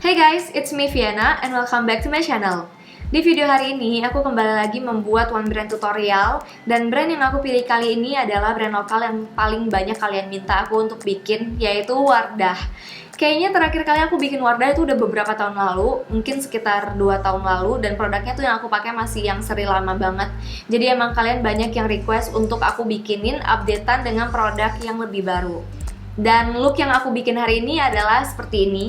Hey guys, it's me Viana and welcome back to my channel. Di video hari ini, aku kembali lagi membuat one brand tutorial. Dan brand yang aku pilih kali ini adalah brand lokal yang paling banyak kalian minta aku untuk bikin, yaitu Wardah. Kayaknya terakhir kali aku bikin Wardah itu udah beberapa tahun lalu, mungkin sekitar 2 tahun lalu. Dan produknya tuh yang aku pakai masih yang seri lama banget. Jadi emang kalian banyak yang request untuk aku bikinin updatean dengan produk yang lebih baru. Dan look yang aku bikin hari ini adalah seperti ini.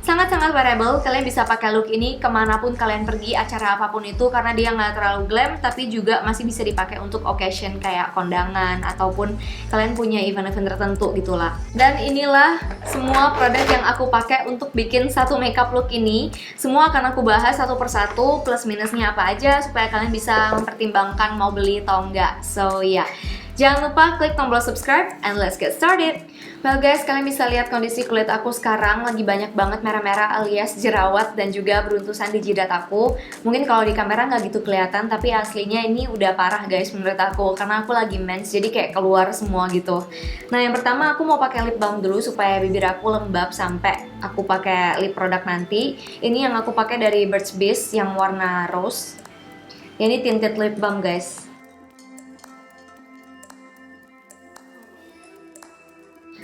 Sangat-sangat wearable, kalian bisa pakai look ini kemanapun kalian pergi, acara apapun itu, karena dia nggak terlalu glam, tapi juga masih bisa dipakai untuk occasion kayak kondangan, ataupun kalian punya event-event tertentu gitulah. Dan inilah semua produk yang aku pakai untuk bikin satu makeup look ini. Semua akan aku bahas satu persatu, plus minusnya apa aja, supaya kalian bisa mempertimbangkan mau beli atau enggak. So yeah. Jangan lupa klik tombol subscribe and let's get started. Well guys, kalian bisa lihat kondisi kulit aku sekarang lagi banyak banget merah-merah alias jerawat dan juga beruntusan di jidat aku. Mungkin kalau di kamera nggak gitu kelihatan, tapi aslinya ini udah parah guys menurut aku, karena aku lagi mens, jadi kayak keluar semua gitu. Nah yang pertama aku mau pakai lip balm dulu supaya bibir aku lembab sampai aku pakai lip produk nanti. Ini yang aku pakai dari Burt's Bees yang warna rose. Ini tinted lip balm guys.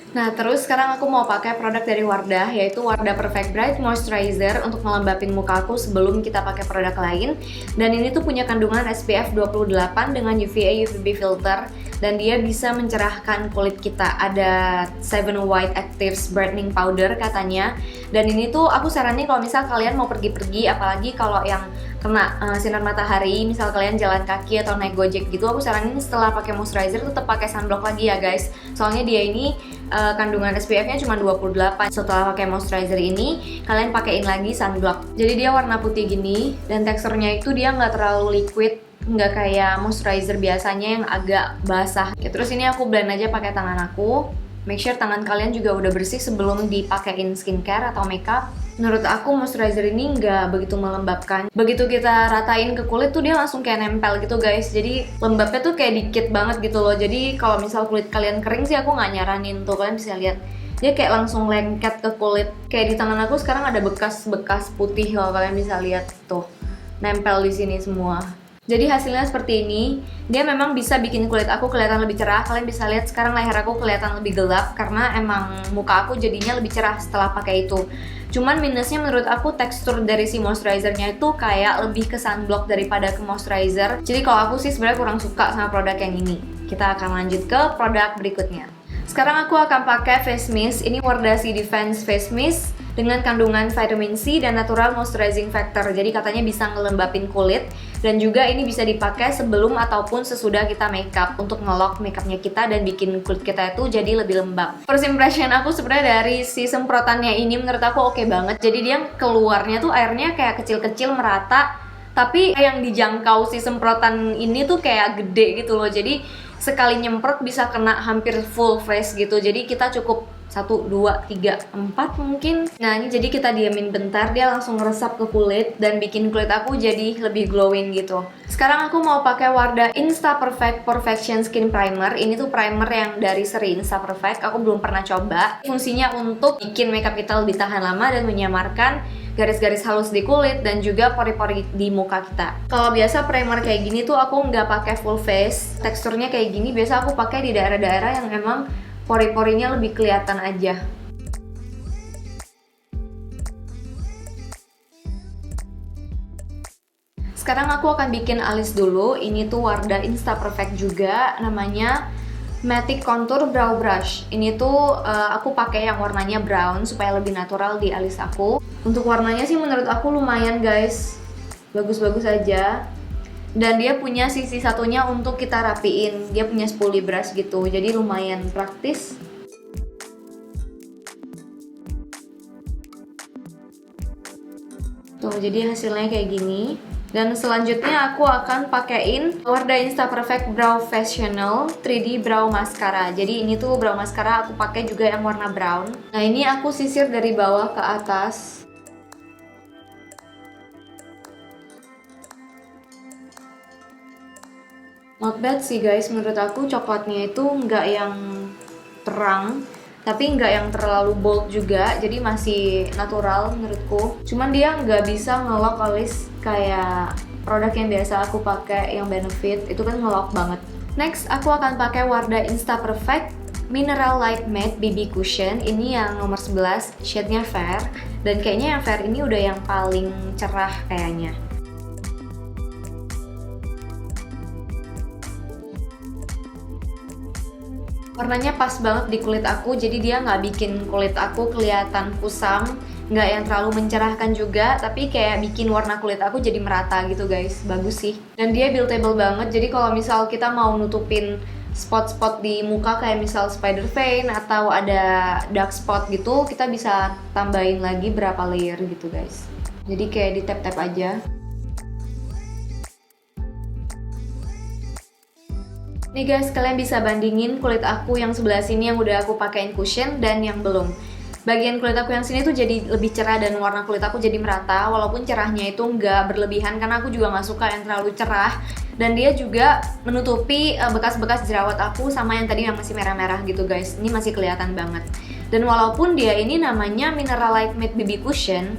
Nah terus sekarang aku mau pakai produk dari Wardah, yaitu Wardah Perfect Bright Moisturizer untuk ngelembapin muka aku sebelum kita pakai produk lain. Dan ini tuh punya kandungan SPF 28 dengan UVA UVB filter, dan dia bisa mencerahkan kulit kita. Ada 7 White Actives Brightening Powder katanya. Dan ini tuh aku saranin kalau misal kalian mau pergi-pergi, apalagi kalau yang kena sinar matahari, misal kalian jalan kaki atau naik gojek gitu, aku saranin setelah pakai moisturizer tetap pakai sunblock lagi ya guys. Soalnya dia ini kandungan SPF-nya cuma 28. Setelah pakai moisturizer ini, kalian pakaiin lagi sunblock. Jadi dia warna putih gini, dan teksturnya itu dia nggak terlalu liquid, nggak kayak moisturizer biasanya yang agak basah. Ya, terus ini aku blend aja pakai tangan aku. Make sure tangan kalian juga udah bersih sebelum dipakein skincare atau makeup. Menurut aku moisturizer ini nggak begitu melembabkan. Begitu kita ratain ke kulit tuh dia langsung kayak nempel gitu guys. Jadi lembabnya tuh kayak dikit banget gitu loh. Jadi kalau misal kulit kalian kering sih aku nggak nyaranin tuh. Kalian bisa lihat dia kayak langsung lengket ke kulit. Kayak di tangan aku sekarang ada bekas-bekas putih kalau kalian bisa lihat tuh. Nempel di sini semua. Jadi hasilnya seperti ini. Dia memang bisa bikin kulit aku kelihatan lebih cerah. Kalian bisa lihat sekarang leher aku kelihatan lebih gelap karena emang muka aku jadinya lebih cerah setelah pakai itu. Cuman minusnya menurut aku tekstur dari si moisturizernya itu kayak lebih ke sunblock daripada ke moisturizer. Jadi kalau aku sih sebenarnya kurang suka sama produk yang ini. Kita akan lanjut ke produk berikutnya. Sekarang aku akan pakai face mist. Ini Wardah C Defense Face Mist dengan kandungan vitamin C dan natural moisturizing factor. Jadi katanya bisa ngelembapin kulit, dan juga ini bisa dipakai sebelum ataupun sesudah kita makeup untuk ngelock makeupnya kita dan bikin kulit kita itu jadi lebih lembab. First impression aku sebenarnya dari si semprotannya ini menurut aku oke banget. Jadi dia keluarnya tuh airnya kayak kecil-kecil merata, tapi yang dijangkau si semprotan ini tuh kayak gede gitu loh. Jadi sekali nyemprot bisa kena hampir full face gitu. Jadi kita cukup 1, 2, 3, 4 mungkin. Nah ini jadi kita diamin bentar, dia langsung meresap ke kulit dan bikin kulit aku jadi lebih glowing gitu. Sekarang aku mau pakai Wardah Insta Perfect Perfection Skin Primer. Ini tuh primer yang dari seri Insta Perfect, aku belum pernah coba. Fungsinya untuk bikin makeup kita lebih tahan lama dan menyamarkan garis-garis halus di kulit dan juga pori-pori di muka kita. Kalau biasa primer kayak gini tuh aku nggak pakai full face. Teksturnya kayak gini biasa aku pakai di daerah-daerah yang emang pori-porinya lebih kelihatan aja. Sekarang aku akan bikin alis dulu. Ini tuh Wardah Insta Perfect juga, namanya Matic Contour Brow Brush. Ini tuh aku pakai yang warnanya brown supaya lebih natural di alis aku. Untuk warnanya sih menurut aku lumayan guys, bagus-bagus aja. Dan dia punya sisi satunya untuk kita rapiin. Dia punya spoolie brush gitu, jadi lumayan praktis. Tuh, jadi hasilnya kayak gini. Dan selanjutnya aku akan pakein Wardah Insta Perfect Brow Fashional 3D Brow Mascara. Jadi ini tuh brow mascara aku pakai juga yang warna brown. Nah ini aku sisir dari bawah ke atas. Not bad sih guys, menurut aku coklatnya itu nggak yang terang, tapi nggak yang terlalu bold juga, jadi masih natural menurutku. Cuman dia nggak bisa ngelock alis kayak produk yang biasa aku pakai yang Benefit, itu kan ngelock banget. Next, aku akan pakai Wardah Insta Perfect Mineral Light Matte BB Cushion. Ini yang nomor 11, shade-nya fair, dan kayaknya yang fair ini udah yang paling cerah kayaknya. Warnanya pas banget di kulit aku, jadi dia nggak bikin kulit aku kelihatan kusam, nggak yang terlalu mencerahkan juga, tapi kayak bikin warna kulit aku jadi merata gitu guys. Bagus sih. Dan dia buildable banget, jadi kalau misal kita mau nutupin spot-spot di muka kayak misal spider vein atau ada dark spot gitu, kita bisa tambahin lagi berapa layer gitu guys. Jadi kayak di tap-tap aja. Nih guys, kalian bisa bandingin kulit aku yang sebelah sini yang udah aku pakein cushion dan yang belum. Bagian kulit aku yang sini tuh jadi lebih cerah dan warna kulit aku jadi merata, walaupun cerahnya itu nggak berlebihan karena aku juga nggak suka yang terlalu cerah. Dan dia juga menutupi bekas-bekas jerawat aku sama yang tadi yang masih merah-merah gitu guys. Ini masih kelihatan banget. Dan walaupun dia ini namanya Mineral Light Matte BB Cushion,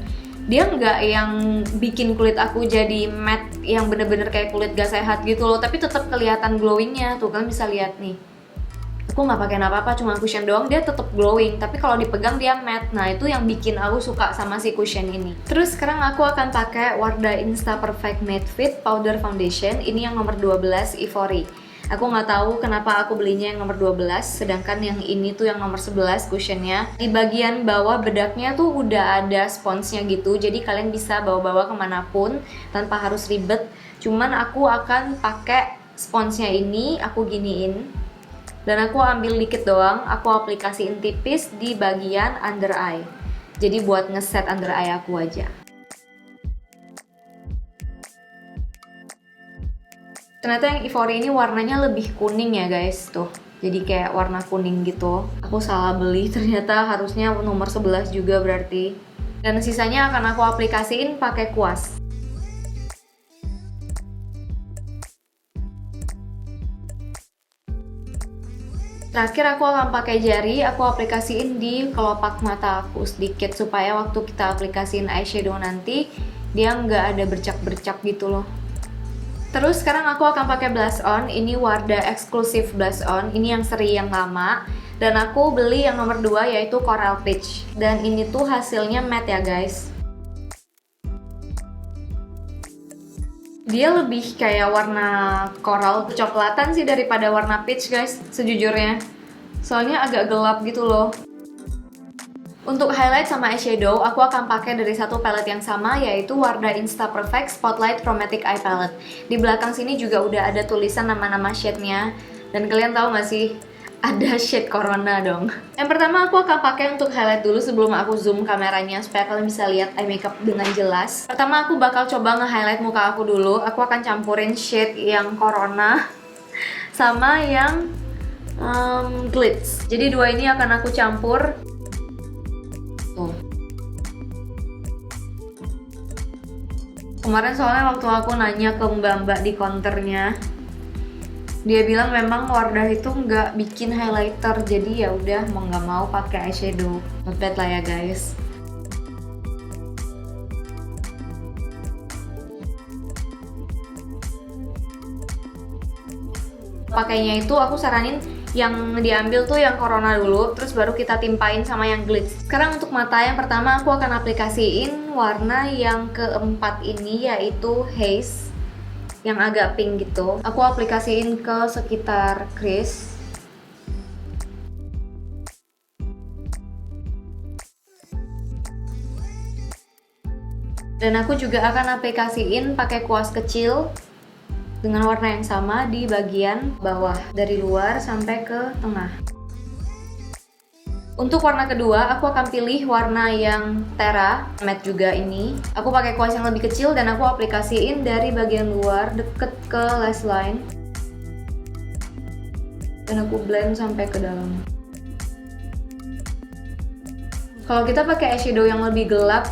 dia nggak yang bikin kulit aku jadi matte yang bener-bener kayak kulit gak sehat gitu loh, tapi tetap kelihatan glowingnya. Tuh kalian bisa lihat nih, aku nggak pakai apa-apa, cuma cushion doang, dia tetap glowing, tapi kalau dipegang dia matte. Nah itu yang bikin aku suka sama si cushion ini. Terus sekarang aku akan pakai Wardah Insta Perfect Matte Fit Powder Foundation. Ini yang nomor 12, Ivory. Aku nggak tahu kenapa aku belinya yang nomor 12, sedangkan yang ini tuh yang nomor 11 cushionnya. Di bagian bawah bedaknya tuh udah ada sponsnya gitu, jadi kalian bisa bawa-bawa kemanapun tanpa harus ribet. Cuman aku akan pakai sponsnya ini, aku giniin. Dan aku ambil dikit doang, aku aplikasiin tipis di bagian under eye. Jadi buat ngeset under eye aku aja. Ternyata yang Ivory ini warnanya lebih kuning ya guys, tuh. Jadi kayak warna kuning gitu. Aku salah beli, ternyata harusnya nomor 11 juga berarti. Dan sisanya akan aku aplikasiin pakai kuas. Terakhir aku akan pakai jari, aku aplikasiin di kelopak mata aku sedikit supaya waktu kita aplikasiin eyeshadow nanti dia nggak ada bercak-bercak gitu loh. Terus sekarang aku akan pakai blush on. Ini Wardah Exclusive Blush On. Ini yang seri yang lama. Dan aku beli yang nomor 2 yaitu Coral Peach. Dan ini tuh hasilnya matte ya guys. Dia lebih kayak warna coral kecoklatan sih daripada warna peach guys, sejujurnya. Soalnya agak gelap gitu loh. Untuk highlight sama eyeshadow, aku akan pakai dari satu palette yang sama, yaitu Wardah Insta Perfect Spotlight Chromatic Eye Palette. Di belakang sini juga udah ada tulisan nama-nama shade-nya. Dan kalian tahu gak sih? Ada shade Corona dong. Yang pertama aku akan pakai untuk highlight dulu sebelum aku zoom kameranya supaya kalian bisa lihat eye makeup dengan jelas. Pertama aku bakal coba nge-highlight muka aku dulu. Aku akan campurin shade yang Corona sama yang Glitz. Jadi dua ini akan aku campur. Kemarin soalnya waktu aku nanya ke mbak-mbak di counternya, dia bilang memang Wardah itu nggak bikin highlighter, jadi ya udah mau nggak mau pakai eyeshadow. Not bad lah ya guys. Pakainya itu aku saranin yang diambil tuh yang Corona dulu, terus baru kita timpain sama yang Glitz. Sekarang untuk mata yang pertama aku akan aplikasiin warna yang keempat ini, yaitu Haze, yang agak pink gitu. Aku aplikasiin ke sekitar crease. Dan aku juga akan aplikasiin pakai kuas kecil dengan warna yang sama di bagian bawah, dari luar sampai ke tengah. Untuk warna kedua, aku akan pilih warna yang Terra, matte juga ini. Aku pakai kuas yang lebih kecil dan aku aplikasiin dari bagian luar deket ke lash line. Dan aku blend sampai ke dalam. Kalau kita pakai eyeshadow yang lebih gelap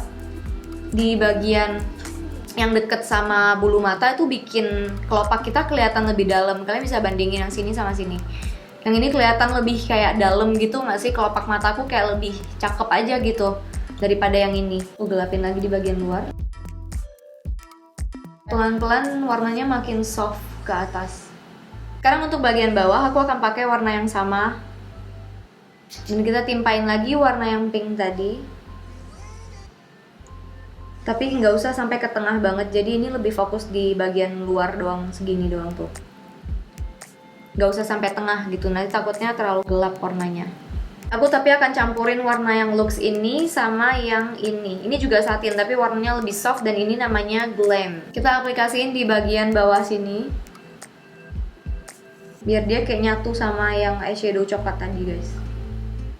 di bagian yang deket sama bulu mata, itu bikin kelopak kita kelihatan lebih dalam. Kalian bisa bandingin yang sini sama sini. Yang ini kelihatan lebih kayak dalam gitu nggak sih? Kelopak mataku kayak lebih cakep aja gitu daripada yang ini. Aku gelapin lagi di bagian luar. Pelan-pelan warnanya makin soft ke atas. Sekarang untuk bagian bawah aku akan pakai warna yang sama. Dan kita timpain lagi warna yang pink tadi. Tapi nggak usah sampai ke tengah banget, jadi ini lebih fokus di bagian luar doang, segini doang tuh. Nggak usah sampai tengah gitu, nanti takutnya terlalu gelap warnanya. Aku tapi akan campurin warna yang Lux ini sama yang ini. Ini juga satin tapi warnanya lebih soft dan ini namanya Glam. Kita aplikasiin di bagian bawah sini. Biar dia kayak nyatu sama yang eyeshadow coklat tadi guys.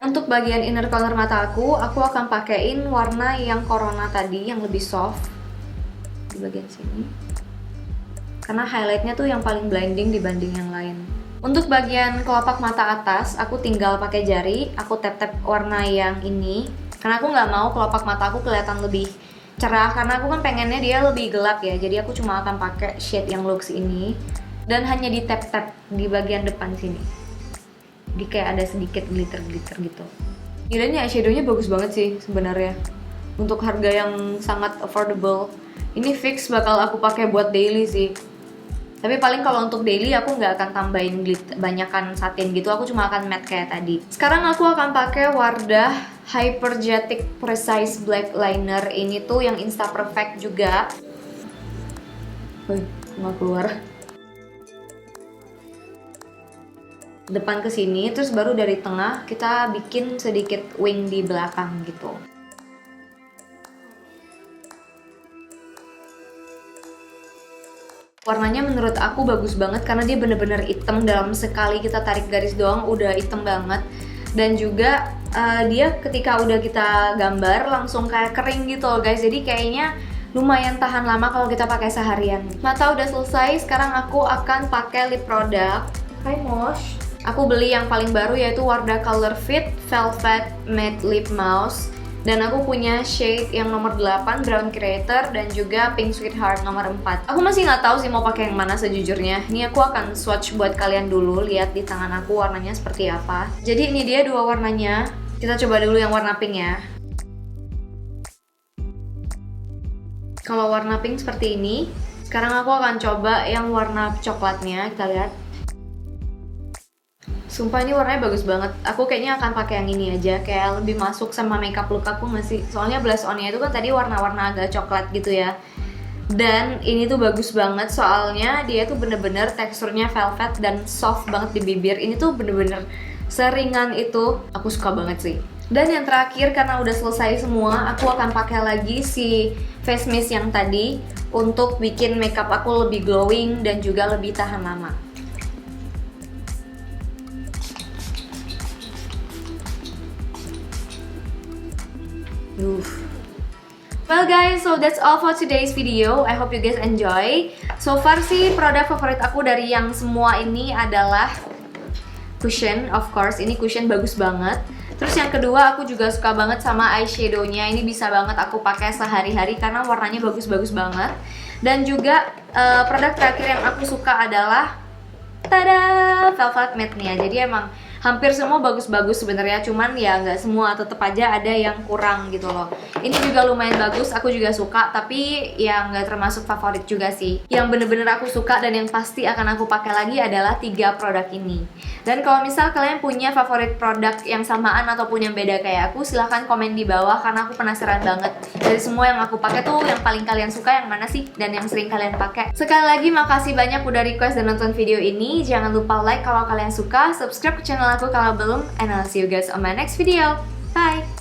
Untuk bagian inner corner mata aku akan pakein warna yang Corona tadi yang lebih soft di bagian sini. Karena highlightnya tuh yang paling blinding dibanding yang lain. Untuk bagian kelopak mata atas, aku tinggal pakai jari, aku tap-tap warna yang ini. Karena aku nggak mau kelopak mata aku kelihatan lebih cerah, karena aku kan pengennya dia lebih gelap ya. Jadi aku cuma akan pakai shade yang Lux ini dan hanya di tap-tap di bagian depan sini. Jadi kayak ada sedikit glitter-glitter gitu. Gila nih eyeshadownya bagus banget sih sebenarnya. Untuk harga yang sangat affordable, ini fix bakal aku pakai buat daily sih. Tapi paling kalau untuk daily aku nggak akan tambahin banyakan satin gitu, aku cuma akan matte kayak tadi. Sekarang aku akan pakai Wardah Hypergetic Precise Black Liner. Ini tuh yang Insta Perfect juga. Wih, nggak keluar. Depan ke sini, terus baru dari tengah kita bikin sedikit wing di belakang gitu. Warnanya menurut aku bagus banget karena dia bener-bener hitam, dalam sekali kita tarik garis doang udah hitam banget. Dan juga dia ketika udah kita gambar langsung kayak kering gitu loh guys. Jadi kayaknya lumayan tahan lama kalau kita pakai seharian. Mata udah selesai, sekarang aku akan pakai lip product. Hai Mosh. Aku beli yang paling baru yaitu Wardah Color Fit Velvet Matte Lip Mouse. Dan aku punya shade yang nomor 8 Brown Creator dan juga Pink Sweetheart nomor 4. Aku masih nggak tahu sih mau pakai yang mana sejujurnya. Ini aku akan swatch buat kalian dulu, lihat di tangan aku warnanya seperti apa. Jadi ini dia dua warnanya. Kita coba dulu yang warna pink ya. Kalau warna pink seperti ini. Sekarang aku akan coba yang warna coklatnya, kita lihat. Sumpah ini warnanya bagus banget. Aku kayaknya akan pakai yang ini aja, kayak lebih masuk sama makeup look aku nggak sih? Soalnya blush on-nya itu kan tadi warna-warna agak coklat gitu ya. Dan ini tuh bagus banget soalnya dia tuh bener-bener teksturnya velvet dan soft banget di bibir. Ini tuh bener-bener seringan itu. Aku suka banget sih. Dan yang terakhir, karena udah selesai semua, aku akan pakai lagi si face mist yang tadi untuk bikin makeup aku lebih glowing dan juga lebih tahan lama. Well guys, so that's all for today's video. I hope you guys enjoy. So far sih produk favorit aku dari yang semua ini adalah cushion, of course. Ini cushion bagus banget. Terus yang kedua aku juga suka banget sama eyeshadownya. Ini bisa banget aku pakai sehari-hari karena warnanya bagus-bagus banget. Dan juga produk terakhir yang aku suka adalah tada, Velvet Matte-nya. Jadi emang hampir semua bagus-bagus sebenarnya, cuman ya nggak semua, tetap aja ada yang kurang gitu loh. Ini juga lumayan bagus, aku juga suka, tapi ya nggak termasuk favorit juga sih. Yang bener-bener aku suka dan yang pasti akan aku pakai lagi adalah 3 produk ini. Dan kalau misal kalian punya favorit produk yang samaan ataupun yang beda kayak aku, silahkan komen di bawah karena aku penasaran banget. Dari semua yang aku pakai tuh yang paling kalian suka yang mana sih dan yang sering kalian pakai. Sekali lagi makasih banyak udah request dan nonton video ini. Jangan lupa like kalau kalian suka, subscribe ke channel aku kalau belum, and I'll see you guys on my next video. Bye!